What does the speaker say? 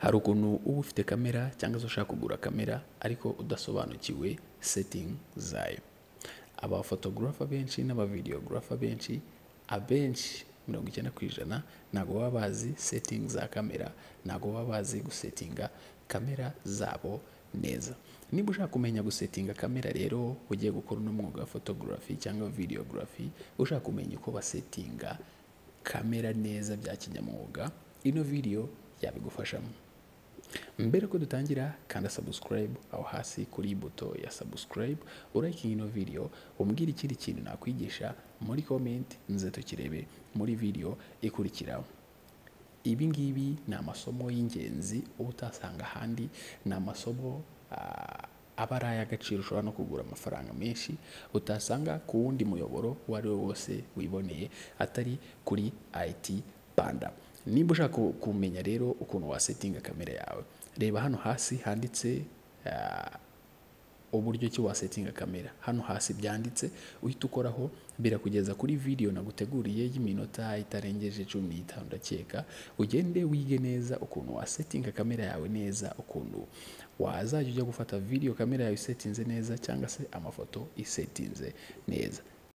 hari ukuntu uba ufite kamera cyangwa se ushaka kugura kamera ariko udasobanukiwe setting zayo. Aba photographer benshi n'aba videographer benshi abenshi 90% ntago baba bazi setting za kamera, ntago baba bazi gusettinga kamera zabo neza. Niba ushaka kumenya gusettinga kamera rero ugiye gukora n'umwuga wa photography cyangwa videography, ushaka kumenya uko basettinga kamera neza bya kinyamwuga, ino video yabigufashamo. Mbere ko dutangira kanda subscribe aho hasi kuri buto ya subscribe, urike ino video, umbwira ikindi kintu nakwigisha muri comment nze tukirebe muri video ikurikiraho. Ibi ngibi ni amasomo y'ingenzi utasanga handi, ni amasomo aba ari ay'agaciro, ushobora no kugura amafaranga menshi utasanga ku wundi muyoboro wari wose wiboneye atari kuri IT Panda. Niba ushaka kumenya rero ukuntu wasettinga kamera yawe, reba hano hasi handitse uburyo ki wasettinga kamera. Hano hasi byanditse, uhita ukoraho birakugeza kuri video naguteguriye y'iminota itarengeje 15 ndakeka. Ugende wige neza ukuntu wasettinga kamera yawe neza, ukuntu wazajya ujya gufata video kamera yawe isettinze neza cyangwa se amafoto isettinze neza.